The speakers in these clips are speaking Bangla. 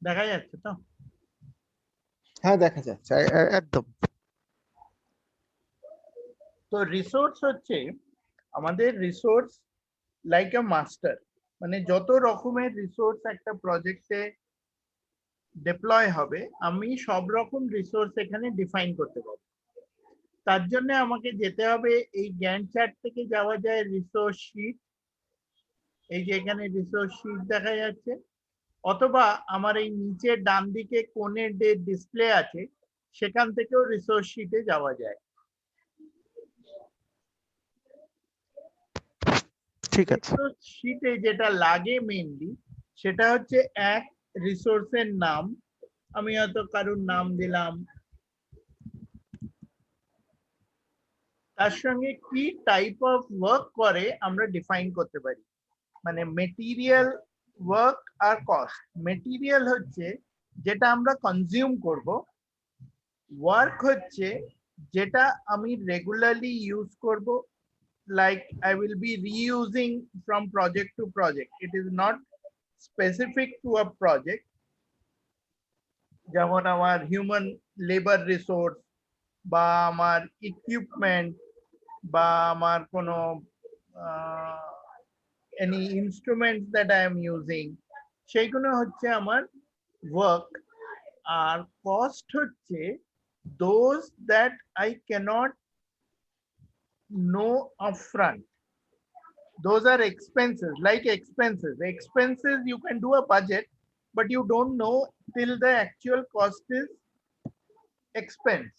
দেখা যাচ্ছে তো? হ্যাঁ দেখা যাচ্ছে একদম। তো রিসোর্স হচ্ছে আমাদের রিসোর্স লাইক আ মাস্টার, মানে যত রকমের রিসোর্স একটা প্রজেক্টে ডিপ্লয় হবে আমি সব রকম রিসোর্স এখানে ডিফাইন করতে পারবো। তার জন্য আমাকে যেতে হবে এই গ্যান্ট চার্ট থেকে যাওয়া যায় রিসোর্স শিট, এই যে এখানে রিসোর্স শিট দেখা যাচ্ছে, অথবা আমার এই নিচের ডান দিকে কোণের যে ডিসপ্লে আছে সেখান থেকেও রিসোর্স শিটে যাওয়া যায়। ঠিক আছে। রিসোর্স শিটে যেটা লাগে মেইনলি সেটা হচ্ছে এক, রিসোর্সের নাম, আমি হয়তো কারোর নাম দিলাম, তার সঙ্গে কি টাইপ অফ ওয়ার্ক করে আমরা ডিফাইন করতে পারি, মানে মেটেরিয়াল, ওয়ার্ক আর কস্ট। মেটেরিয়াল হচ্ছে যেটা আমরা কনজিউম করব, ওয়ার্ক হচ্ছে যেটা আমি রেগুলারলি ইউজ করব, like I will be reusing from project to project. It is not specific to a project. যেমন আমার হিউম্যান লেবার রিসোর্স বা আমার ইকুইপমেন্ট বা আমার কোনো any instruments that I am using, সেইগুলো হচ্ছে আমার ওয়ার্ক। আর কস্ট হচ্ছে those that I cannot know upfront. Those are expenses, like expenses. Expenses, you can do a budget, but you don't know till the actual cost is expense,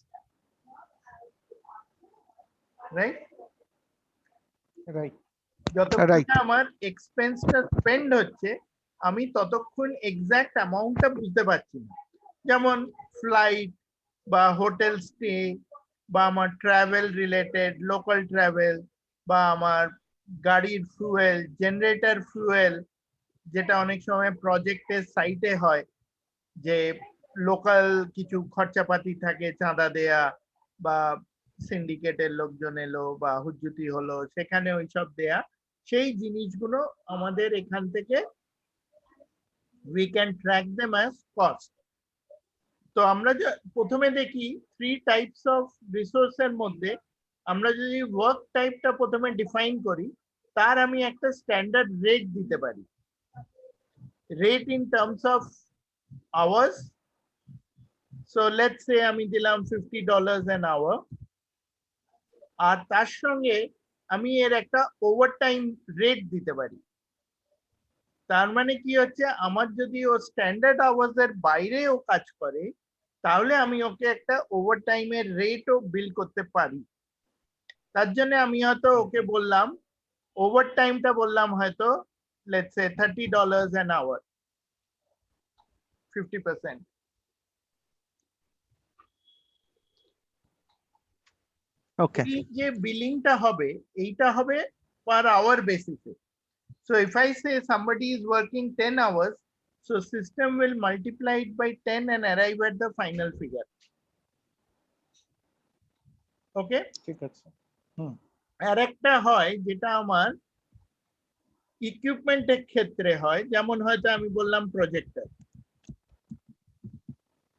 right? Right যতক্ষণ রাইট। না আমার এক্সপেন্সটা স্পেন্ড হচ্ছে আমি ততক্ষণ এক্সাক্ট অ্যামাউন্টটা বুঝতে পারছি না। যেমন ফ্লাইট বা হোটেল স্টে বা আমার ট্রাভেল রিলেটেড লোকাল ট্রাভেল বা আমার গাড়ির ফুয়েল, জেনারেটর ফুয়েল, যেটা অনেক সময় প্রজেক্টের সাইটে হয়, যে লোকাল কিছু খরচাপাতি থাকে, চাঁদা দেয়া বা সিন্ডিকেটের লোকজন এলো বা হুজ্জুতি হলো সেখানে ওইসব দেয়া, সেই জিনিসগুলো আমাদের এখান থেকে we can track them as cost. তো আমরা যে প্রথমে দেখি থ্রি টাইপস অফ রিসোর্সের মধ্যে আমরা যদি ওয়ার্ক টাইপটা প্রথমে ডিফাইন করি, তার আমি একটা স্ট্যান্ডার্ড রেট দিতে পারি, rate in terms of hours. So let's say আমি দিলাম $50 an hour, আর তার সঙ্গে আমি এর একটা ওভারটাইম রেট দিতে পারি। তার মানে কি হচ্ছে, আমার যদি ও স্ট্যান্ডার্ড আওয়ার্স এর বাইরে ও কাজ করে তাহলে আমি ওকে একটা ওভারটাইমের রেটও বিল করতে পারি। তার জন্য আমি হয়তো ওকে বললাম, ওভারটাইমটা বললাম হয়তো লেটস সে $30 an hour, 50%। ওকে। এই যে বিলিংটা হবে এইটা হবে পার আওয়ার বেসিসে। So if I say somebody is working 10 hours, so system will multiply it by 10 and arrive at the final figure. Okay? ঠিক আছে। হুম। আর একটা হয় যেটা আমার ইকুইপমেন্টের ক্ষেত্রে হয়, যেমন হয়তো আমি বললাম প্রজেক্টর,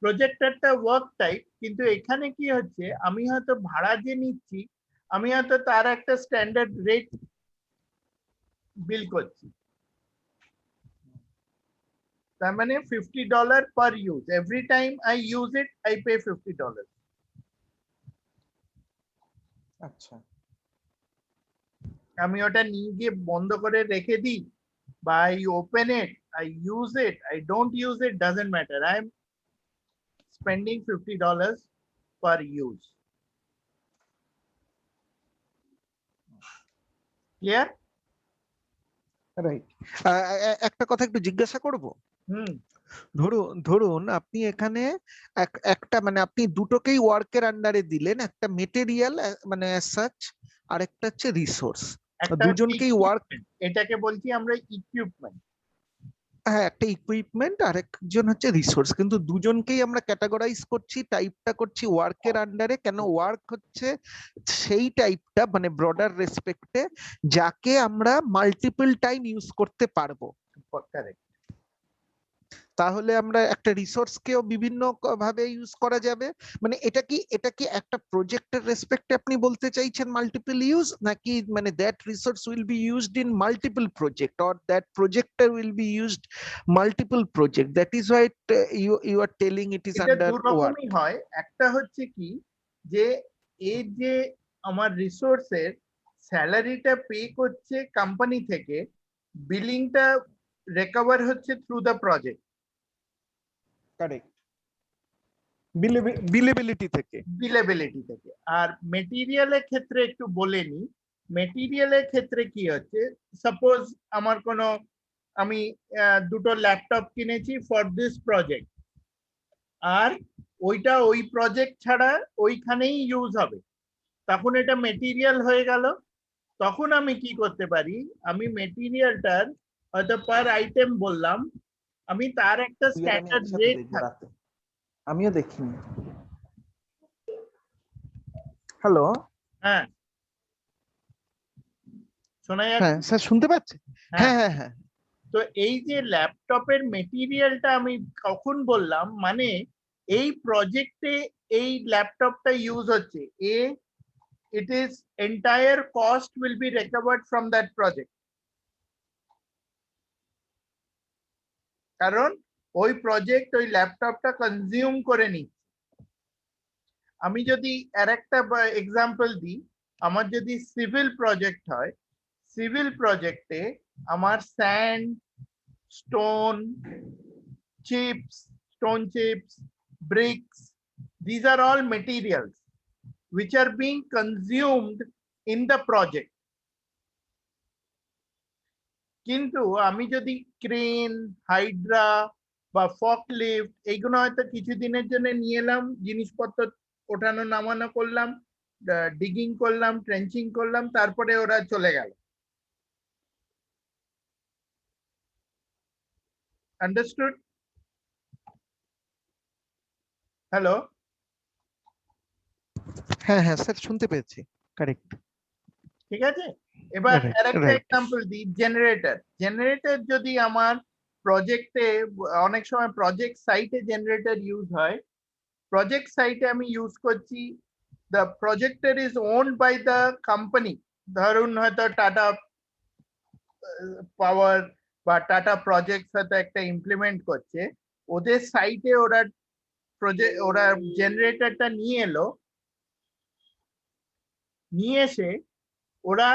প্রজেক্টরটা ওয়ার্ক টাইপ, কিন্তু এখানে কি হচ্ছে আমি হয়তো ভাড়া যে নিচ্ছি আমি হয়তো তার একটা স্ট্যান্ডার্ড রেট বিল করছি, তার মানে $50 per use, every time I use it I pay $50। আচ্ছা। আমি ওটা নিয়ে গিয়ে বন্ধ করে রেখে দিই বা I open it, I use it, I don't use it, doesn't matter, I'm spending $50 per use। Clear? Right. একটা কথা একটু জিজ্ঞাসা করব। হুম। ধরুন ধরুন আপনি এখানে একটা মানে আপনি দুটোকেই ওয়ার্কের আন্ডারে দিলেন, একটা মেটেরিয়াল মানে সাচ, আর একটা হচ্ছে রিসোর্স, একটা দুজনকেই ওয়ার্ক। এটাকে বলছি আমরা ইকুইপমেন্ট। হ্যাঁ, একটা ইকুইপমেন্ট আর একজন হচ্ছে রিসোর্স, কিন্তু দুজনকেই আমরা ক্যাটাগরাইজ করছি, টাইপটা করছি ওয়ার্কের আন্ডারে। কেন? ওয়ার্ক হচ্ছে সেই টাইপটা মানে ব্রডার রেসপেক্টে যাকে আমরা মাল্টিপল টাইম ইউজ করতে পারবো। কারেক্ট। তাহলে আমরা একটা রিসোর্সকেও বিভিন্ন ভাবে ইউজ করা যাবে। মানে এটা কি একটা প্রজেক্টের রেসপেক্টে আপনি বলতে চাইছেন মাল্টিপল ইউজ, নাকি মানে that resource will be used in multiple project or that projector will be used multiple project, that is why you are telling it is এটা আন্ডার দু ওয়ার্ক? রকমই হয়। একটা হচ্ছে কি, যে এই যে আমার রিসোর্সের স্যালারিটা পে করছে কোম্পানি থেকে, বিলিংটা রিকভার হচ্ছে থ্রু দ্য প্রজেক্ট। কারেক্ট, বিলেবিলিটি থেকে। বিলেবিলিটি থেকে। আর মেটেরিয়ালের ক্ষেত্রে একটু বলে নি। মেটেরিয়ালের ক্ষেত্রে কি হচ্ছে, সাপোজ আমার কোনো, আমি দুটো ল্যাপটপ কিনেছি ফর দিস প্রজেক্ট, আর ওইটা ওই প্রজেক্ট ছাড়া ওইখানেই ইউজ হবে, তখন এটা মেটেরিয়াল হয়ে গেল। তখন আমি কি করতে পারি, আমি মেটেরিয়ালটার হয়তো পার আইটেম বললাম, আমি তার একটা স্ট্যান্ডার্ড রেট থাকে। আমিও দেখিনি। হ্যালো, হ্যাঁ, শোনা হ্যাঁ যাচ্ছে? স্যার শুনতে পাচ্ছেন? হ্যাঁ। হ্যাঁ হ্যাঁ হ্যাঁ। তো এই যে ল্যাপটপের মেটেরিয়ালটা আমি কখন বললাম, মানে এই প্রজেক্টে এই ল্যাপটপটা ইউজ হচ্ছে, it is entire cost will be recovered from that project, কারণ ওই প্রজেক্ট ওই ল্যাপটপটা কনজিউম করে নি। আমি যদি আরেকটা এক্সাম্পল দিই, আমার যদি সিভিল প্রজেক্ট হয়, সিভিল প্রজেক্টে আমার sand, stone chips, bricks, these are all materials which are being consumed in the project. কিন্তু আমি যদি ক্রেন, হাইড্রা বা ফকলিফট এইগুলো হয়তো কিছুদিনের জন্য নিয়ে এলাম, জিনিসপত্র ওঠানো নামানো করলাম, ডিগিং করলাম, ট্রেঞ্চিং করলাম, তারপরে ওরা চলে গেল। আন্ডারস্টুড? হ্যালো? হ্যাঁ হ্যাঁ স্যার শুনতে পেয়েছি। কারেক্ট। ঠিক আছে, এবার Right, আরেকটা right. এক্সাম্পল দিই, জেনারেটর। জেনারেটর যদি আমার প্রজেক্টে, অনেক সময় প্রজেক্ট সাইটে জেনারেটর ইউজ হয়, প্রজেক্ট সাইটে আমি ইউজ করছি, the projector is owned by the company, ধরুন হয়তো টাটা পাওয়ার বা টাটা প্রজেক্ট হয়তো একটা ইমপ্লিমেন্ট করছে, ওদের সাইটে ওরা জেনারেটরটা নিয়ে এলো, নিয়ে এসে ওরা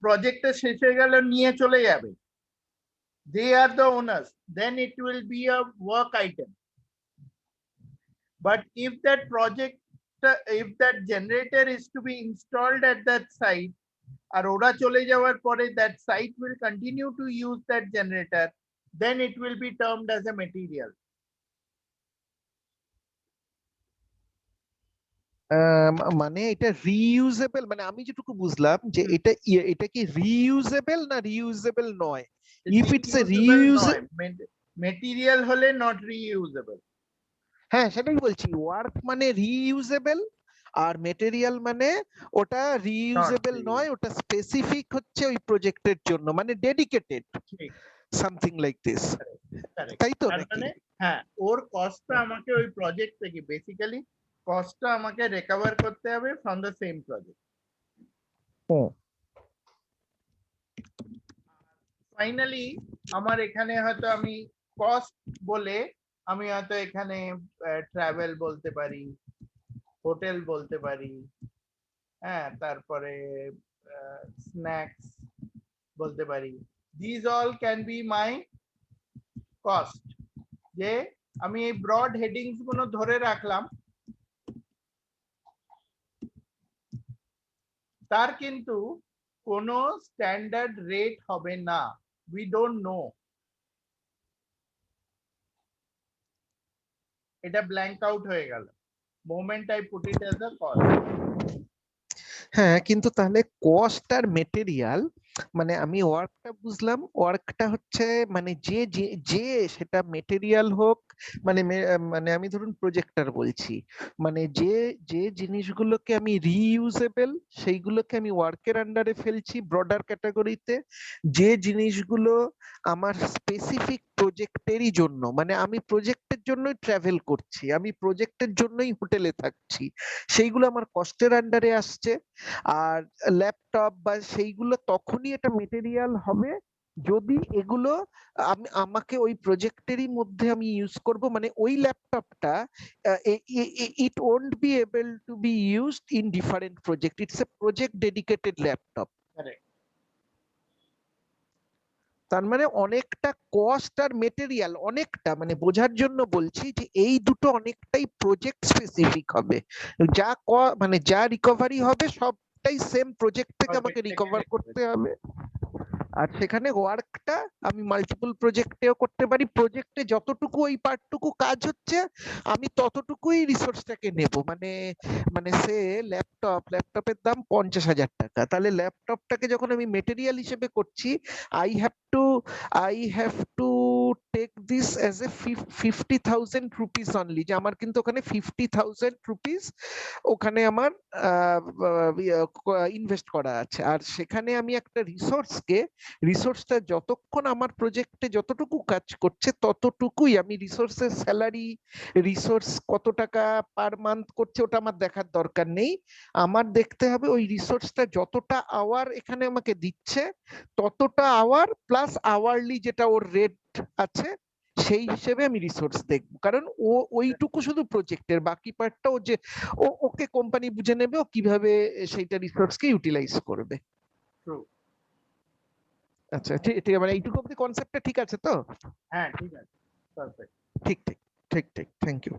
প্রজেক্টটা শেষ হয়ে গেল নিয়ে চলে যাবে, they are the owners, then it will be a work item. But if that generator is to be installed at that site, আর ওরা চলে যাওয়ার পরে that site will continue to use that generator, then it will be termed as a material. মানে এটা রিইউজেবল, মানে আমি যেটুকু বুঝলাম যে এটা কি রিইউজেবল না রিইউজেবল নয়? If it's a reusable, material হলে নট রিইউজেবল। হ্যাঁ সেটাই বলছি, ওয়ার্ক মানে রিইউজেবল আর মেটেরিয়াল মানে ওটা রিইউজেবল নয়, ওটা স্পেসিফিক হচ্ছে ওই প্রজেক্টের জন্য, মানে ডেডিকেটেড, সামথিং লাইক দিস, তাই তো নাকি? মানে হ্যাঁ, ওর কস্টটা আমাকে ওই প্রজেক্ট থেকে, বেসিক্যালি কস্টটা আমাকে রিকভার করতে হবে from the same project. Finally আমার এখানে হয়তো আমি কস্ট বলে আমি হয়তো এখানে ট্রাভেল বলতে পারি, হোটেল বলতে পারি, হ্যাঁ, তারপরে স্ন্যাক্স বলতে পারি, this all can be my cost. যে আমি এই ব্রড হেডিংস গুলো ধরে রাখলাম, তার কিন্তু কোনো স্ট্যান্ডার্ড রেট হবে না, উই ডোন্ট নো, এটা ব্ল্যাঙ্ক আউট হয়ে গেল moment I put it as a cost. হ্যাঁ কিন্তু তাহলে কস্ট আর মেটেরিয়াল, মানে আমি ওয়ার্কটা বুঝলাম, ওয়ার্কটা হচ্ছে মানে যে যে যে সেটা মেটেরিয়াল হোক, মানে আমি ধরুন প্রজেক্টর বলছি, মানে যে যে জিনিসগুলোকে আমি রিইউজেবল সেইগুলোকে আমি ওয়ার্কের আন্ডারে ফেলছি ব্রডার ক্যাটাগরিতে, যে জিনিসগুলো আমার স্পেসিফিক প্রজেক্টেরই জন্য, মানে আমি প্রজেক্টের জন্যই ট্রাভেল করছি, আমি প্রজেক্টের জন্যই হোটেলে থাকছি, সেইগুলো আমার কস্টের আন্ডারে আসছে। আর ল্যাপটপ বা সেইগুলো তখনই এটা মেটেরিয়াল হবে যদি এগুলো আমাকে ওই প্রজেক্টেরই মধ্যে আমি ইউজ করব, মানে ওই ল্যাপটপটা it won't be able to be used in different project. It's a project dedicated laptop. Correct. তার মানে অনেকটা কস্ট আর মেটেরিয়াল অনেকটা, মানে বোঝার জন্য বলছি যে এই দুটো অনেকটাই প্রজেক্ট স্পেসিফিক হবে। যা মানে যা রিকভারি হবে সবটাই সেম প্রজেক্ট থেকে আমাকে রিকভার করতে হবে। আর সেখানে ওয়ার্কটা আমি মাল্টিপল প্রজেক্টেও করতে পারি, প্রজেক্টে যতটুকু ওই পার্টটুকু কাজ হচ্ছে আমি ততটুকুই রিসোর্সটাকে নেব। মানে মানে সে ল্যাপটপের দাম 50,000 টাকা, তাহলে ল্যাপটপটাকে যখন আমি মেটেরিয়াল হিসেবে করছি I have to take this as a 50,000 rupees only, যে আমার কিন্তু ওখানে 50,000 রুপিস ওখানে আমার ইনভেস্ট করা আছে। আর সেখানে আমি একটা রিসোর্সটা যতক্ষণ আমার প্রজেক্টে যতটুকু কাজ করছে ততটুকুই আমি রিসোর্সের স্যালারি, রিসোর্স কত টাকা পার মান্থ করছে ওটা আমার দেখার দরকার নেই। আমার দেখতে হবে ওই রিসোর্সটা যতটা আওয়ার এখানে আমাকে দিচ্ছে ততটা আওয়ার প্লাস আওয়ারলি যেটা ওর রেট আছে সেই হিসেবে আমি রিসোর্স দেখবো, কারণ ও ওইটুকু শুধু প্রজেক্টের, বাকি পার্টটা ও যে ওকে কোম্পানি বুঝে নেবে ও কিভাবে সেইটা রিসোর্সকে ইউটিলাইজ করবে। আচ্ছা ঠিক ঠিক, মানে এইটুকু অব্দি কনসেপ্টটা ঠিক আছে তো? হ্যাঁ ঠিক আছে, পারফেক্ট। ঠিক ঠিক ঠিক ঠিক, থ্যাংক ইউ।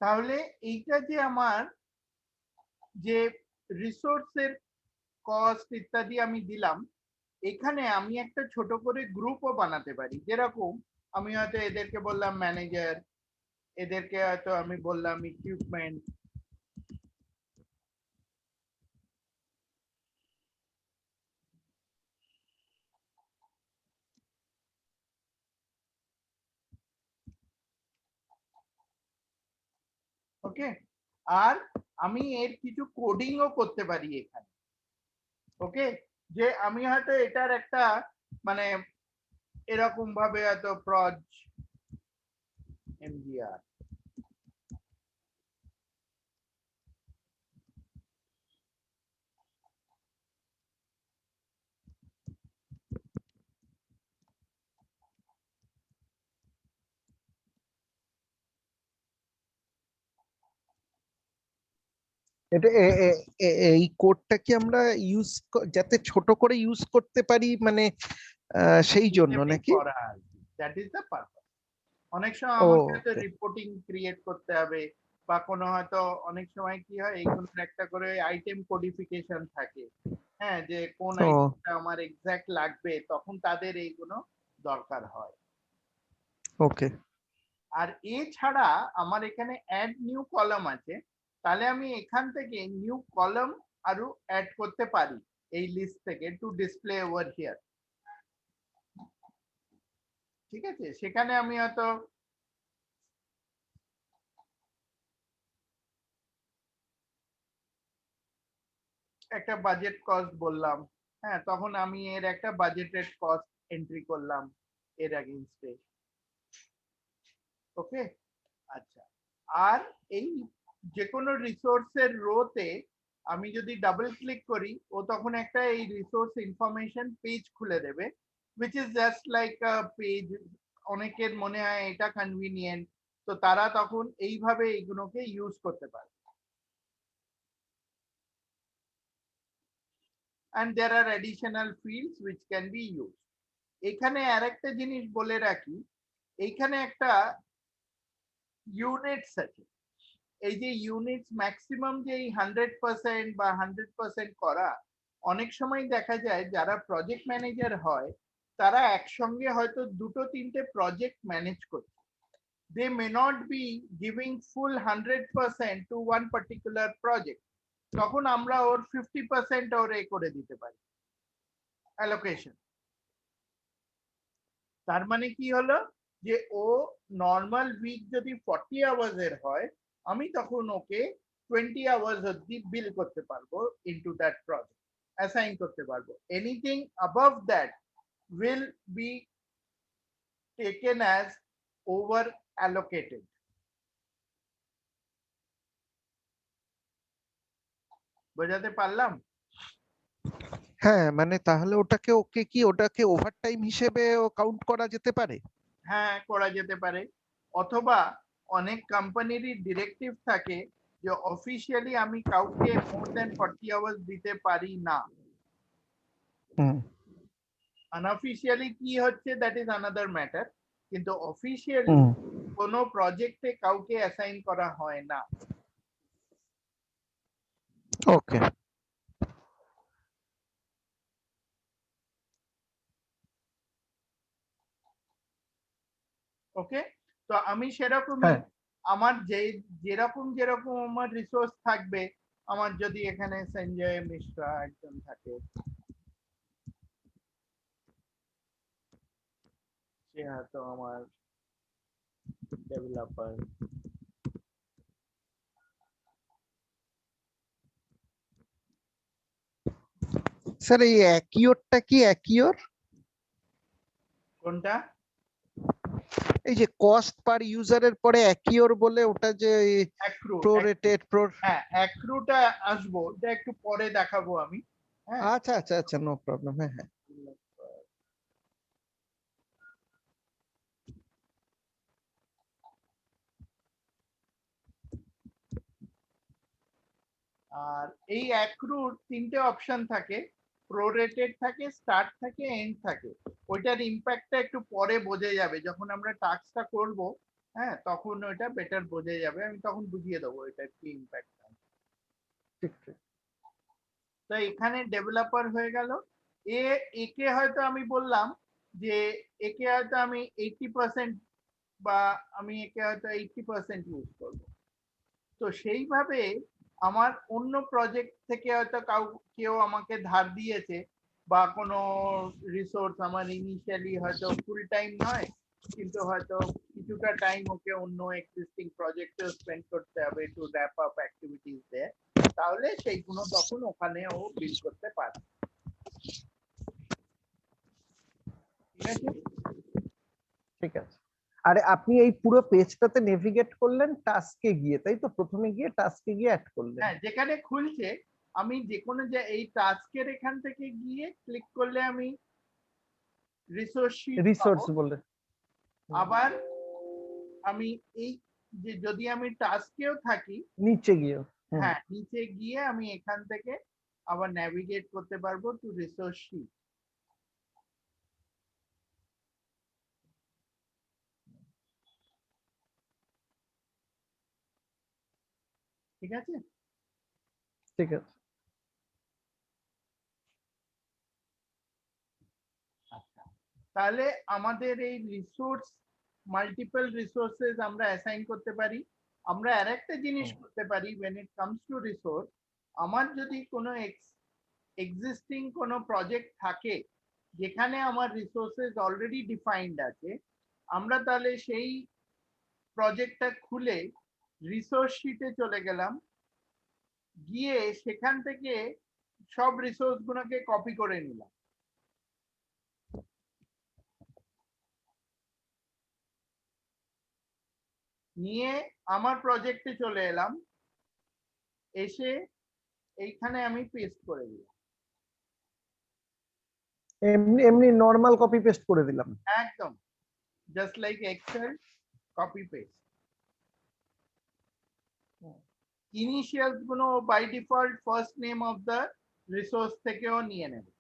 তাহলে এইটা যে আমার যে রিসোর্সের কস্ট ইত্যাদি আমি দিলাম, এখানে আমি একটা ছোট করে গ্রুপও বানাতে পারি। যেরকম আমি হয়তো এদেরকে বললাম ম্যানেজার, এদেরকে হয়তো আমি বললাম ইকুইপমেন্ট, ওকে। আর আমি এর কিছু কোডিংও করতে পারি এখানে, ওকে। যে আমি হয়তো এটার একটা মানে এরকম ভাবে হয়তো প্রজ এমজিআর, এটা এই কোডটা কি আমরা ইউজ যাতে ছোট করে ইউজ করতে পারি, মানে সেই জন্য নাকি? That is the purpose. অনেক সময় ও আমাকে হয়তো রিপোর্টিং ক্রিয়েট করতে হবে, বা কোনো হয়তো অনেক সময় কি হয় এইগুলোর একটা করে আইটেম কোডিফিকেশন থাকে, হ্যাঁ, যে কোন আইটেমটা আমার এক্সাক্ট লাগবে, তখন তাদের এইগুলো দরকার হয়। ওকে। আর এছাড়া আমার এখানে অ্যাড নিউ কলাম আছে, তাহলে আমি এখান থেকে নিউ কলাম আরো অ্যাড করতে পারি এই লিস্ট থেকে টু ডিসপ্লে ওভার হিয়ার। ঠিক আছে, সেখানে আমি হয়তো একটা বাজেট কস্ট বললাম, হ্যাঁ, তখন আমি এর একটা বাজেটেড কস্ট এন্ট্রি করলাম এর এগেইনস্টে, ওকে। আচ্ছা, আর এই যে কোনো রিসোর্সের রোতে আমি যদি ডাবল ক্লিক করি ও তখন একটা এই রিসোর্স ইনফরমেশন পেজ খুলে দেবে, which is just like a page। অনেকের মনে হয় এটা কনভিনিয়েন্ট, তো তারা তখন এইভাবে এইগুলোকে ইউজ করতে পারে। and there are additional fields which can be used। এখানে আরেকটা জিনিস বলে রাখি, এইখানে একটা ইউনিটস আছে। এই যে ইউনিটস ম্যাক্সিমাম যে 100% বা 100% করা, অনেক সময় দেখা যায় যারা প্রজেক্ট ম্যানেজার হয় তারা একসঙ্গে হয়তো দুটো তিনটে প্রজেক্ট ম্যানেজ করছে। They may not be giving full 100% to one particular project, তখন আমরা ওর 50% ওর এ করে দিতে পারি অ্যালোকেশন। তার মানে কি হলো, যে ও নর্মাল উইক যদি 40 আওয়ার্স এর হয়, আমি তখন ওকে 20 আওয়ার্স অব্দি বিল করতে পারবো ইনটু দ্যাট প্রজেক্ট। অ্যাসাইন করতে পারবো। Anything above that will be taken as over allocated. বোঝাতে পারলাম? হ্যাঁ, মানে তাহলে ওটাকে ওভারটাইম হিসেবে কাউন্ট করা যেতে পারে? হ্যাঁ, করা যেতে পারে। অথবা অনেক কোম্পানিরই ডিরেক্টিভ থাকে যে অফিসিয়ালি আমি কাউকে মোর দ্যান 40 আওয়ার্স দিতে পারি না। আনঅফিসিয়ালি কি হচ্ছে দ্যাট ইজ আনাদার ম্যাটার, কিন্তু অফিসিয়ালি কোনো প্রজেক্টে কাউকে অ্যাসাইন করা হয় না। ওকে। ওকে, তো আমি সেরকমই আমার যেরকম যেরকম আমার রিসোর্স থাকবে, আমার যদি এখানে সঞ্জয় মিশ্রা একজন থাকে, সে হয়তো আমার ডেভেলপার, স্যার এই অ্যাকিওরটা কি? অ্যাকিওর কোনটা? এই যে কস্ট পার ইউজারের পরে অ্যাকিওর বলে ওটা যে অ্যাক্রু, প্রোরেটেড হ্যাঁ অ্যাক্রুটা আসবো, এটা একটু পরে দেখাবো আমি। হ্যাঁ, আচ্ছা আচ্ছা আচ্ছা, নো প্রবলেম। হ্যাঁ হ্যাঁ। আর এই অ্যাক্রুর তিনটে অপশন থাকে, প্রোরেটেড থাকে, স্টার্ট থাকে, এন্ড থাকে। ওইটার ইম্প্যাক্টটা একটু পরে বোঝা যাবে যখন আমরা টাস্কটা করব। হ্যাঁ, তখন ওইটা বেটার বোঝা যাবে, আমি তখন বুঝিয়ে দেবো এটার কি ইম্প্যাক্ট। ঠিক ঠিক। তো এখানে ডেভেলপার হয়ে গেল। একে হয়তো আমি বললাম যে একে হয়তো আমি 80% বা আমি একে হয়তো 80% ইউজ করবো। তো সেইভাবে আমার অন্য প্রজেক্ট থেকে হয়তো কেউ আমাকে ধার দিয়েছে, বা কোনো রিসোর্স আমার ইনিশিয়ালি হয়তো ফুল টাইম নয়, কিন্তু হয়তো কিছুটা টাইম ওকে অন্য এক্সিস্টিং প্রজেক্টে স্পেন্ড করতে হবে টু র্যাপ আপ অ্যাক্টিভিটিস দেয়, তাহলে সেইগুলো তখন ওখানে ও বিল করতে পারে। ঠিক আছে? ঠিক আছে। আরে আপনি এই পুরো পেজটাতে নেভিগেট করলেন টাস্কে গিয়ে, তাই তো? প্রথমে গিয়ে টাস্কে গিয়ে অ্যাড করলেন। হ্যাঁ, যেখানে খুলছে আমি যে কোনো যে এই টাস্কের এখান থেকে গিয়ে ক্লিক করলে আমি রিসোর্স শিট রিসোর্স পাবো। বলে আবার আমি এই যে যদি আমি টাস্কেও থাকি, নিচে গিয়ে। হ্যাঁ নিচে গিয়ে আমি এখান থেকে আবার ন্যাভিগেট করতে পারবো টু রিসোর্স শিট। ঠিক আছে? ঠিক আছে। আচ্ছা, তাহলে আমাদের এই রিসোর্স, মাল্টিপল রিসোর্সেস আমরা অ্যাসাইন করতে পারি। আমরা আরেকটা জিনিস করতে পারি, when it comes to resource, আমার যদি কোনো এক্সিস্টিং কোনো প্রজেক্ট থাকে যেখানে আমার রিসোর্সেস অলরেডি ডিফাইন্ড আছে, আমরা তাহলে সেই প্রজেক্টটা খুলে রিসোর্স শিটে চলে গেলাম, গিয়ে সেখান থেকে সব রিসোর্স গুলোকে কপি করে নিলাম, নিয়ে আমার প্রজেক্টে চলে এলাম, এসে এইখানে আমি পেস্ট করে দিলাম। এমনি এমনি নরমাল কপি পেস্ট করে দিলাম। একদম just like excel, copy paste. Initials গুলো by default first name of the resource থেকেও নিয়ে নেবে।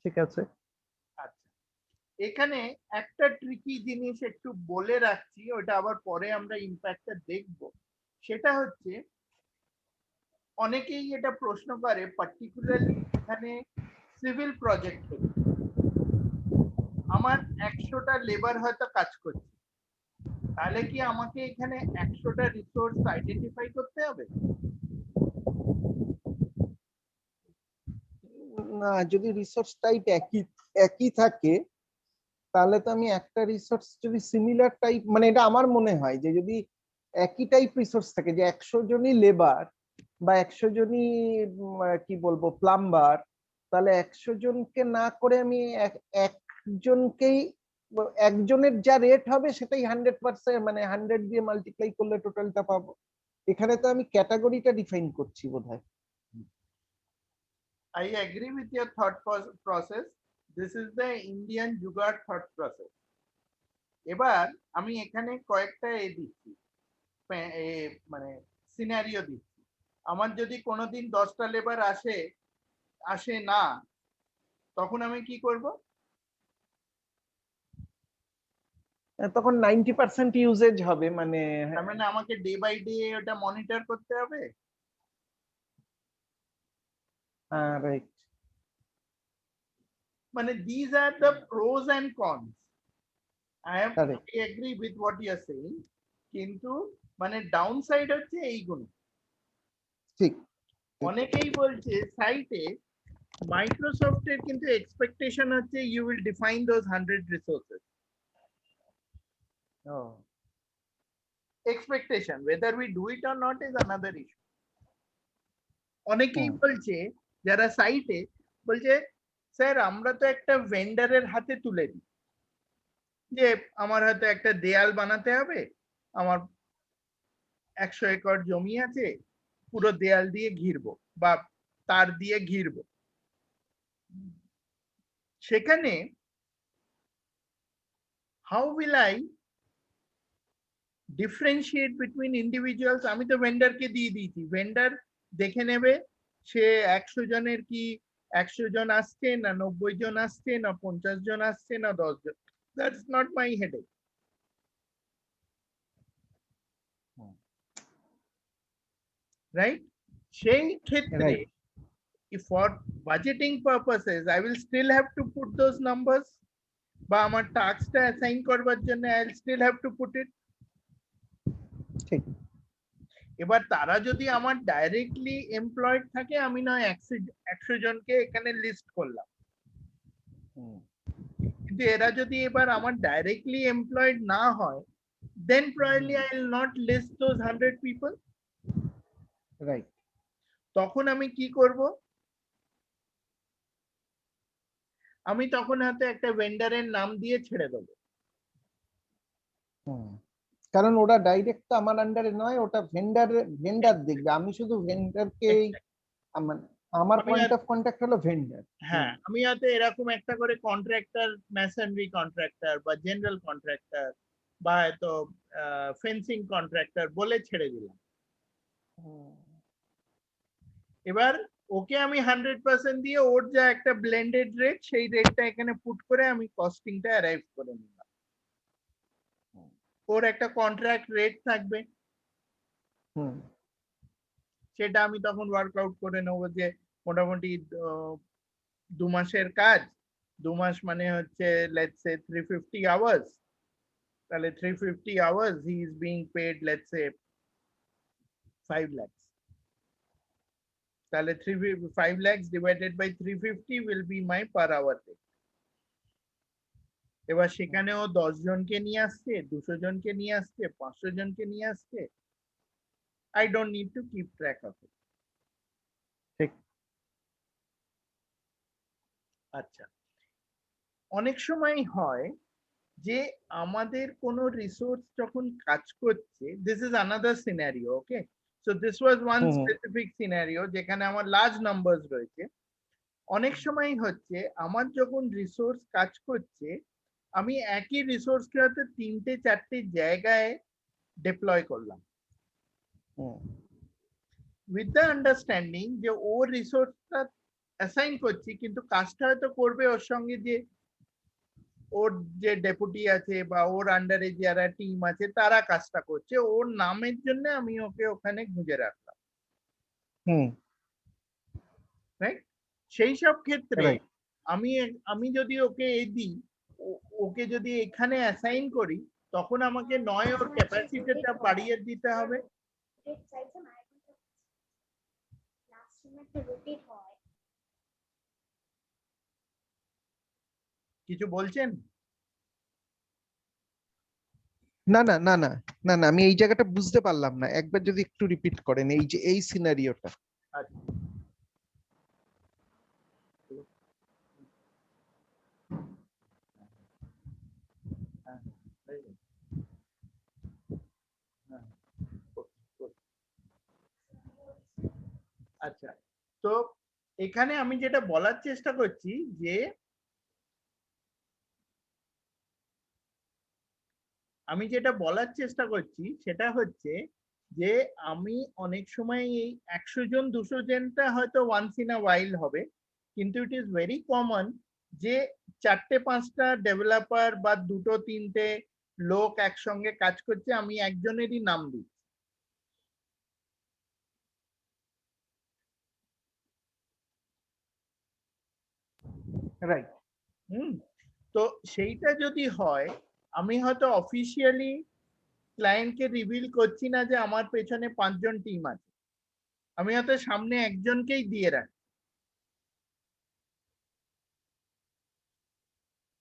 ঠিক আছে। আচ্ছা, এখানে একটা ট্রিকি জিনিস একটু বলে রাখছি, ওটা আবার পরে আমরা ইম্প্যাক্টটা দেখব। সেটা হচ্ছে অনেকেই এটা প্রশ্ন করে, পার্টিকুলারলি এখানে সিভিল প্রজেক্ট হচ্ছে, আমার 100টা লেবার হয়তো কাজ করছে, তাহলে কি আমাকে এখানে 100টা রিসোর্স আইডেন্টিফাই করতে হবে? না, যদি রিসোর্স টাইপ একই একই থাকে তাহলে তো আমি একটা রিসোর্স যদি সিমিলার টাইপ, মানে এটা আমার মনে হয় যে যদি একই টাইপ রিসোর্স থাকে, যে 100 জনই লেবার বা 100 জনই কি বলবো প্লাম্বার, তাহলে 100 জনকে না করে আমি একজনকেই, একজনের যা রেট হবে সেটাই 100%, মানে 100 দিয়ে মাল্টিপ্লাই করলে টোটালটা পাবো। এখানে তো আমি ক্যাটাগরিটা ডিফাইন করছি বোধহয়। I agree with your thought process. This is the Indian jugaad thought process. এবার আমি এখানে কয়েকটা দিচ্ছি, মানে সিনারিও দিচ্ছি। আমার যদি কোনোদিন 10টা লেবার আসে না, তখন আমি কি করব? তখন 90% ইউজেজ হবে, মানে তার মানে আমাকে ডে বাই ডে ওটা মনিটর করতে হবে। রাইট, মানে these are the pros and cons. I agree with what you are saying, কিন্তু মানে ডাউন সাইড হচ্ছে এইগুলো। ঠিক। অনেকেই বলছে সাইটে মাইক্রোসফটের কিন্তু এক্সপেকটেশন হচ্ছে you will define those 100 resources. Expectation whether we do it or not is another issue. অনেকেই বলছে যারা সাইটে বলছে স্যার আমরা তো একটা ভেন্ডারের হাতে তুলে দিই, যে আমার হাতে একটা দেয়াল বানাতে হবে, আমার 100 একর জমি আছে, পুরো দেয়াল দিয়ে ঘিরবো বা তার দিয়ে ঘিরবো। সেখানে how will I differentiate between individuals? আমি তো ভেন্ডারকে দিয়ে দিয়েছি, ভেন্ডার দেখে নেবে সে 100 জনের কি 100 জন আসছে না 90 জন আসছে না 50 জন আসছে না 10 জন। That's not my headache. Right? সেই ক্ষেত্রে if for budgeting purposes I will still have to put those numbers, বা আমার টাস্কটা অ্যাসাইন করবার জন্য I will still have to put it. ঠিক। এবার তারা যদি আমার ডাইরেক্টলি এমপ্লয়েড থাকে, আমি নয় 100 জনকে এখানে লিস্ট করলাম, কিন্তু এরা যদি এবার আমার ডাইরেক্টলি এমপ্লয়েড না হয়, then probably I will not list those 100 people. Right. তখন আমি কি করব? আমি তখন হয়তো একটা ভেন্ডারের নাম দিয়ে ছেড়ে দেবো। কারণ ওরা ডাইরেক্ট তো আমার আন্ডারে নয়, ওটা ভেন্ডার দেখবে, আমি শুধু ভেন্ডারকেই, আমার পয়েন্ট অফ কন্টাক্ট হলো ভেন্ডার। হ্যাঁ, আমি হয়তো এরকম একটা করে কন্ট্রাক্টর, মেসনরি কন্ট্রাক্টর বা জেনারেল কন্ট্রাক্টর বা হয়তো ফেন্সিং কন্ট্রাক্টর বলে ছেড়ে দিলাম। এবার ওকে আমি 100% দিয়ে ওর যা একটা ব্লেন্ডেড রেট, সেই রেটটা এখানে পুট করে আমি কস্টিংটা অ্যারাইভ করে নিলাম। ওর একটা কন্ট্রাক্ট রেট থাকবে, সেটা আমি তখন ওয়ার্কআউট করে নেবো যে মোটামুটি 2 মাসের কাজ, 2 মাস মানে হচ্ছে লেটস সে 350 আওয়ার্স, তাহলে 350 hours he is being paid let's say 5 lakhs, তাহলে 5 lakhs divided by 350 will be my per hour rate. এবার সেখানেও 10 জনকে নিয়ে আসছে, 200 জনকে নিয়ে আসছে, 500 জনকে নিয়ে আসছে, I don't need to keep track of it. ঠিক। আচ্ছা, অনেক সময় হয় যে আমাদের কোনো রিসোর্স যখন কাজ করছে, this is another scenario, okay? So this was one specific scenario যেখানে আমার লার্জ নাম্বারস রয়েছে। অনেক সময় হচ্ছে আমার যখন রিসোর্স কাজ করছে, আমি একই রিসোর্সকে হয়তো 3-4টে জায়গায় ডিপ্লয় করলাম, উইথ দ্য আন্ডারস্ট্যান্ডিং যে ও রিসোর্সটা অ্যাসাইন করছি, কিন্তু কাজটা হয়তো করবে ওর সঙ্গে যে ওর যে ডেপুটি আছে বা ওর আন্ডারে যারা টিম আছে তারা কাজটা করছে, ওর নামের জন্য আমি ওকে ওখানে গুঁজে রাখলাম। রাইট? সেই সব ক্ষেত্রে আমি যদি ওকে দিই, ওকে যদি এখানে অ্যাসাইন করি, তখন আমাকে নয় ওর ক্যাপাসিটিটা বাড়িয়ে দিতে হবে। কিছু বলছেন? না না না না, না না, আমি এই জায়গাটা বুঝতে পারলাম না, একবার যদি একটু রিপিট করেন, এই যে এই সিনারিওটা। আচ্ছা, হ্যাঁ, হয়ে গেছে। হ্যাঁ, আচ্ছা, তো এখানে আমি যেটা বলার চেষ্টা করছি যে সেটা হচ্ছে যে আমি অনেক সময় এই 100 জন 200 জনটা হয়তো ওয়ান্স ইন আ ওয়াইল হবে, কিন্তু ইট ইজ ভেরি কমন যে 4-5টা ডেভেলপার বা 2-3টে লোক একসঙ্গে কাজ করছে, আমি একজনেরই নাম দিই। রাইট। তো সেইটা যদি হয়, আমি হয়তো অফিসিয়ালি ক্লায়েন্টকে রিভিল করছি না যে আমার পেছনে 5জন টিম আছে, আমি হয়তো সামনে একজনকেই দিয়ে রাখি,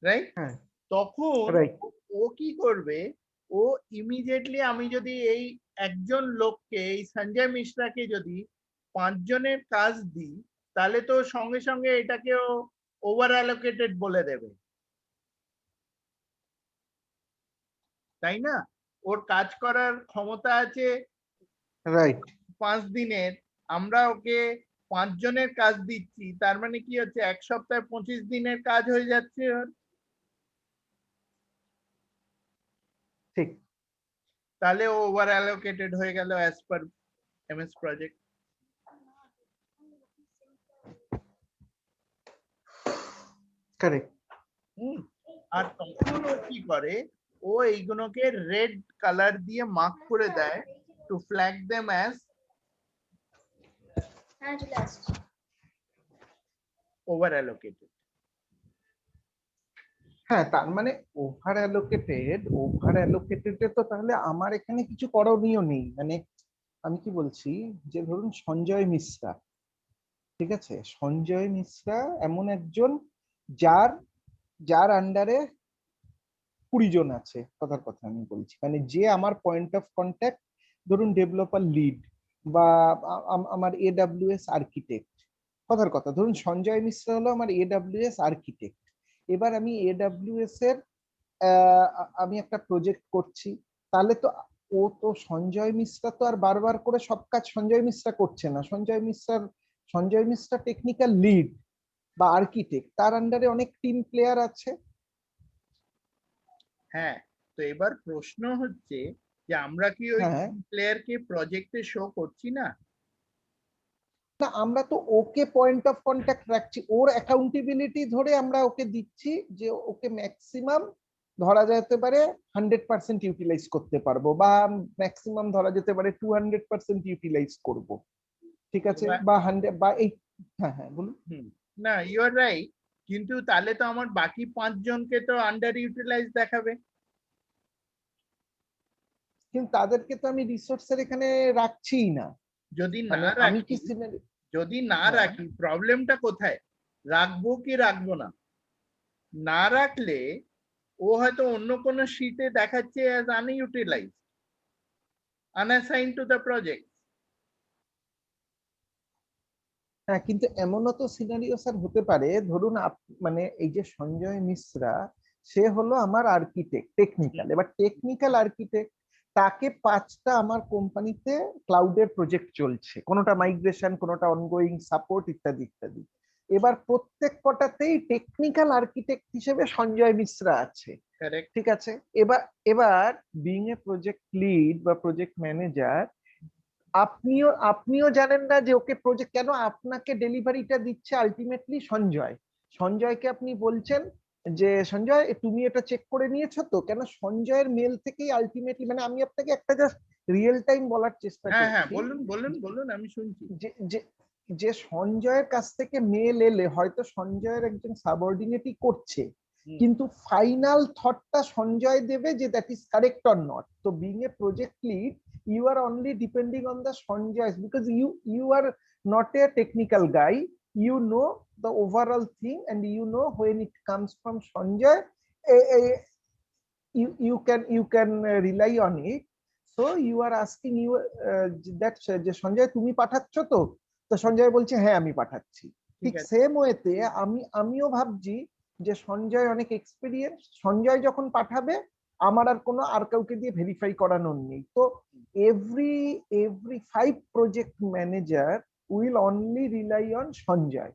রাইট? হ্যাঁ। তখন রাইট। ও কি করবে, ও ইমিডিয়েটলি, আমি যদি এই একজন লোককে, এই সঞ্জয় মিশ্রাকে যদি 5জনের কাজ দিই, তাহলে তো সঙ্গে সঙ্গে এটাকে ও ওভার অ্যালোকেটেড বলে দেবে, তাই না? ওর কাজ করার ক্ষমতা আছে রাইট। 5 দিনের, আমরা ওকে 5জনের কাজ দিচ্ছি, তার মানে কি হচ্ছে, 1 সপ্তাহে 25 দিনের কাজ হয়ে যাচ্ছে ওর। ঠিক। তাহলে ও ওভার অ্যালোকেটেড হয়ে গেল as per MS project. Correct. আর তখন ও কি করে, ও এইগুলোকে রেড কালার দিয়ে মার্ক করে দেয় to flag them as over allocated. হ্যাঁ, তার মানে ওভার অ্যালোকেটেড তো তাহলে আমার এখানে কিছু করণীয় নেই, মানে আমি কি বলছি, যে ধরুন সঞ্জয় মিশ্রা, ঠিক আছে, সঞ্জয় মিশ্রা এমন একজন যার যার আন্ডারে 20 জন আছে, কথার কথা আমি বলছি, মানে যে আমার পয়েন্ট অফ কন্ট্যাক্ট, ধরুন ডেভেলপার লিড বা আমার এডব্লিউএস আর্কিটেক্ট, কথার কথা ধরুন সঞ্জয় মিশ্রা হলো আমার এডব্লিউএস আর্কিটেক্ট। এবার আমি এডব্লিউএস এর আমি একটা প্রজেক্ট করছি, তাহলে তো ও তো সঞ্জয় মিশ্রা তো আর বারবার করে সব কাজ সঞ্জয় মিশ্রা করছে না, সঞ্জয় মিশ্রা টেকনিক্যাল লিড বা আর্কিটেক্ট, তার আন্ডারে অনেক টিম প্লেয়ার আছে। হ্যাঁ, তো এবার প্রশ্ন হচ্ছে যে আমরা কি ওই হ্যাঁ। প্লেয়ারকে প্রজেক্টে শো করছি না? না, আমরা তো ওকে পয়েন্ট অফ কন্ট্যাক্ট রাখছি, ওর অ্যাকাউন্টেবিলিটি ধরে আমরা ওকে দিচ্ছি যে ওকে ম্যাক্সিমাম ধরা যেতে পারে 100% ইউটিলাইজ করতে পারবো, বা ম্যাক্সিমাম ধরা যেতে পারে 200% ইউটিলাইজ করব, ঠিক আছে, এবার বা 100 বা এই। হ্যাঁ হ্যাঁ, বলুন। না, ইউ আর রাইট, কিন্তু তাহলে তো আমার বাকি 5জনকে তো আন্ডার ইউটিলাইজ দেখাবে। কিন্তু তাদেরকে তো আমি রিসোর্সের এখানে রাখছিই না, যদি না মানে আমি কি রাখি, হ্যাঁ। প্রবলেমটা কোথায়, রাখবো কি রাখবো না? না রাখলে ও হয়তো অন্য কোনো শীটে দেখাচ্ছে অ্যাজ আনইউটিলাইজড, আনঅ্যাসাইন্ড টু দ্য প্রজেক্ট। হ্যাঁ, কিন্তু এমনও তো সিনারিও স্যার হতে পারে, ধরুন মানে এই যে সঞ্জয় মিশ্রা, সে হলো আমার আর্কিটেক্ট টেকনিক্যাল, এবার টেকনিক্যাল আর্কিটেক্ট, তাকে 5টা আমার কোম্পানিতে ক্লাউডের প্রজেক্ট চলছে, কোনোটা মাইগ্রেশন, কোনোটা অনগোয়িং সাপোর্ট, ইত্যাদি ইত্যাদি। এবার প্রত্যেক কটাতেই টেকনিক্যাল আর্কিটেক্ট হিসেবে সঞ্জয় মিশ্রা আছে, কারেক্ট। ঠিক আছে। এবার এবার বিং এ প্রজেক্ট লিড বা প্রজেক্ট ম্যানেজার, আপনিও জানেন না যে ওকে প্রজেক্ট কেন আপনাকে ডেলিভারিটা দিচ্ছে আলটিমেটলি সঞ্জয়। সঞ্জয়কে আপনি বলছেন যে সঞ্জয় তুমি এটা চেক করে নিয়েছো তো, কেন সঞ্জয়ের মেল থেকেই আলটিমেটলি, মানে আমি আপনাকে একটা জাস্ট রিয়েল টাইম বলার চেষ্টা হ্যাঁ হ্যাঁ, করছি, বলুন বলুন বলুন, আমি শুনছি। যে যে যে সঞ্জয়ের কাছ থেকে মেল এলে হয়তো সঞ্জয়ের একজন সাবঅর্ডিনেটই করছে, কিন্তু ফাইনাল থটটা সঞ্জয় দেবে যে that is correct or not. তো being a project lead, you are only depending on the Sanjay's, because you are not a technical guy, you know the overall thing, and you know when it comes from Sanjay, you can rely on it, so you are asking you that যে সঞ্জয় তুমি পাঠাচ্ছ তো, তো সঞ্জয় বলছে হ্যাঁ আমি পাঠাচ্ছি। ঠিক সেম ওয়েতে আমিও ভাবছি যে সঞ্জয় অনেক এক্সপিরিয়েন্স, সঞ্জয় যখন পাঠাবে আমার আর কাউকে দিয়ে ভেরিফাই করানোর নেই। তো every 5 project manager will only rely on Sanjay.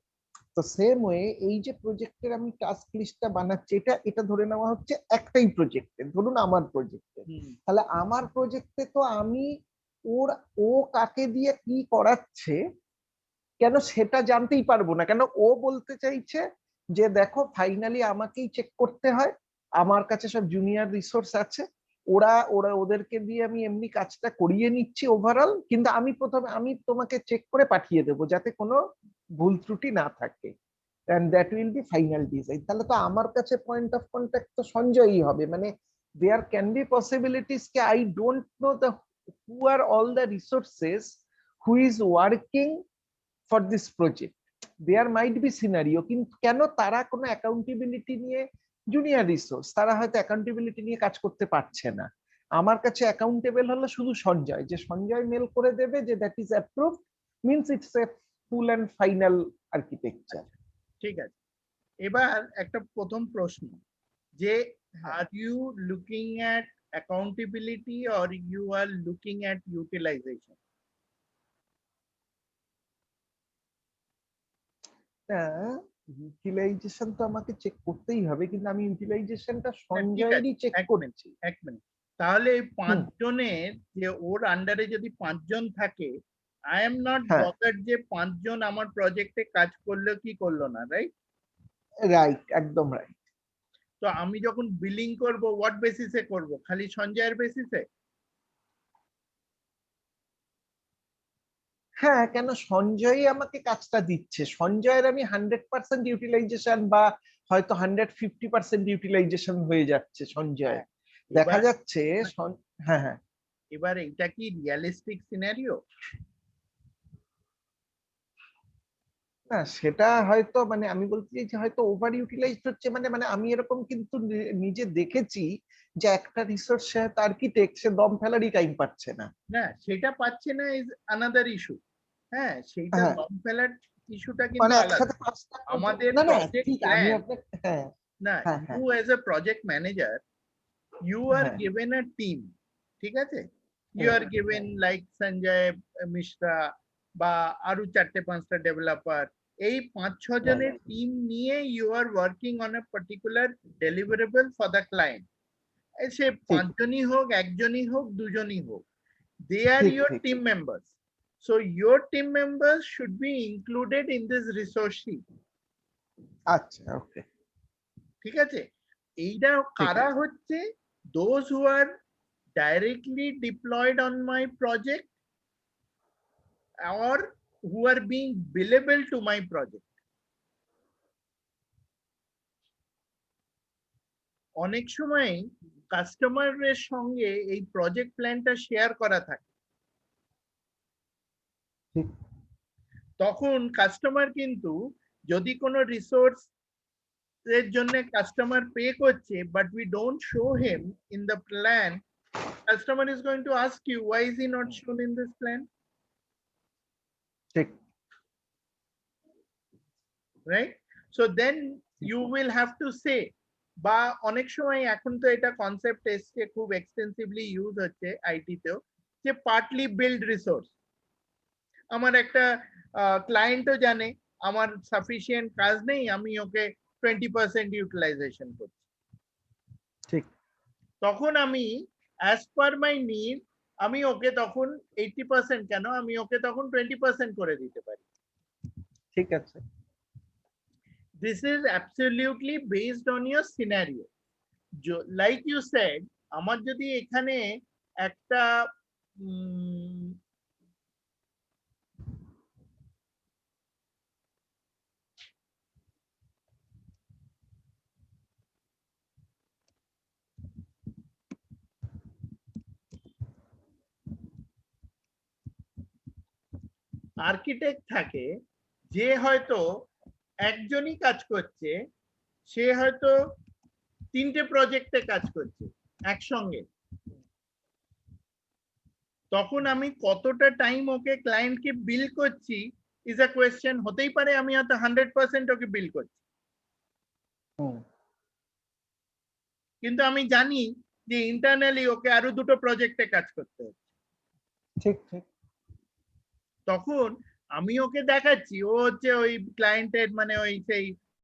তো সেম ওয়ে এই যে প্রজেক্টের আমি টাস্ক লিস্টটা বানাচ্ছি, এটা ধরে নেওয়া হচ্ছে একটাই প্রজেক্টে, ধরুন আমার প্রজেক্টে, তাহলে আমার প্রজেক্টে তো আমি ও কাকে দিয়ে কি করাচ্ছে কেন সেটা জানতেই পারবো না। কেন ও বলতে চাইছে যে দেখো ফাইনালি আমাকেই চেক করতে হয়, আমার কাছে সব জুনিয়র রিসোর্স আছে, ওদেরকে দিয়ে আমি এমনি কাজটা করিয়ে নিচ্ছি ওভারঅল, কিন্তু আমি তোমাকে চেক করে পাঠিয়ে দেবো যাতে কোনো ভুল ত্রুটি না থাকে, and that will be final design। তাহলে তো আমার কাছে পয়েন্ট অফ কন্টাক্ট তো সঞ্জয়ই হবে। মানে there can be possibilities K I don't know who are all the resources who is working for this project, there might be scenario, কিন্তু কেন তারা কোনো অ্যাকাউন্টেবিলিটি নিয়ে, জুনিয়র রিসোর্স তারা হয়তো অ্যাকাউন্টেবিলিটি নিয়ে কাজ করতে পারছে না, আমার কাছে অ্যাকাউন্টেবল হলো শুধু সঞ্জয়, যে সঞ্জয় মেল করে দেবে যে that is approved, means it's a full and final architecture. ঠিক আছে, এবার একটা প্রথম প্রশ্ন যে আর you looking at accountability or you are looking at utilization? Utilization তো আমাকে চেক করতেই হবে, কিন্তু আমি ইউটিলাইজেশনটা সঞ্জয়েরই চেক করছি। এক মিনিট, তাহলে এই 5 জনের যে ওর আন্ডারে যদি 5 জন থাকে, আই এম নট বদার্ড যে 5 জন আমার প্রজেক্টে কাজ করলো কি করলো না, রাইট? রাইট, একদম রাইট। তো আমি যখন বিলিং করব হোয়াট বেসিসে করব? খালি সঞ্জয়ের বেসিসে? হ্যাঁ, কেন সঞ্জয়ই আমাকে কাজটা দিচ্ছে, সঞ্জয়ের আমি 100% ইউটিলাইজেশন বা হয়তো 150% ইউটিলাইজেশন হয়ে যাচ্ছে সঞ্জয়, দেখা যাচ্ছে। হ্যাঁ হ্যাঁ, এবার এটা কি রিয়ালিস্টিক সিনারিও? না সেটা হয়তো মানে আমি বলতে চাই যে হয়তো ওভার ইউটিলাইজড হচ্ছে, মানে আমি এরকম কিন্তু নিজে দেখেছি যে একটা রিসোর্স সে আর্কিটেক্ট, সে দম ফেলারই টাইম পাচ্ছে না। না সেটা পাচ্ছে না ইজ আনাদার ইস্যু। হ্যাঁ, সেইটা দম ফেলার ইস্যুটা কিন্তু মানে আলাদা। একসাথে পাঁচটা আমাদের না না প্রজেক্ট ঠিক, আমি প্ল্যান আপনাকে হ্যাঁ না, হ্যাঁ you as a project manager, you are given a team, ঠিক আছে? You are given like Sanjay Mishra বা আরো 4-5টা ডেভেলপার, এই 5-6 জনের টিম নিয়ে you are working on a particular deliverable for the client। সে 5 জনই হোক, একজনই হোক, দুজনই হোক, they are your team members, so your team members should be included in this resource sheet। আচ্ছা, ওকে, ঠিক আছে? এইটা কারা হচ্ছে? those who are directly deployed on my project or who are being billable to my project। অনেক সময় কাস্টমারের সঙ্গে এই প্রজেক্ট প্ল্যানটা শেয়ার করা থাকে, তখন কাস্টমার কিন্তু যদি কোনো রিসোর্স এর জন্য কাস্টমার পে করছে but we don't show him in the plan, customer is going to ask you why is he not shown in this plan, right? So then you will have to say, বা অনেক সময় এখন তো এটা কনসেপ্ট এসছে, খুব এক্সটেন্সিভলি ইউজ হচ্ছে আইটি তেও, যে পার্টলি বিল্ড রিসোর্স। আমার একটা ক্লায়েন্টও জানে আমার সাফিসিয়েন্ট কাজ নেই, আমি ওকে 20% ইউটিলাইজেশন করছি, ঠিক, তখন আমি অ্যাজ পার মাই নিড আমি ওকে তখন 80% কেন, আমি ওকে তখন 20% করে দিতে পারি। ঠিক আছে, this is absolutely based on your scenario। like you said, আমার যদি এখানে একটা আর্কিটেক্ট থাকে যে হয়তো একজনই কাজ করছে, সে হয়তো 3টে প্রজেক্টে কাজ করছে একসঙ্গে, তখন আমি কতটা টাইম ওকে ক্লায়েন্টকে বিল করছি ইজ আ কোয়েশ্চেন। হতেই পারে আমি হয়তো 100% ওকে বিল করছি, হুম, কিন্তু আমি জানি যে ইন্টারনালি ওকে আরো দুটো প্রজেক্টে কাজ করতে হবে। ঠিক ঠিক। তখন আমি ওকে দেখাচ্ছি ও হচ্ছে ওই ক্লায়েন্টের মানে ওই সেই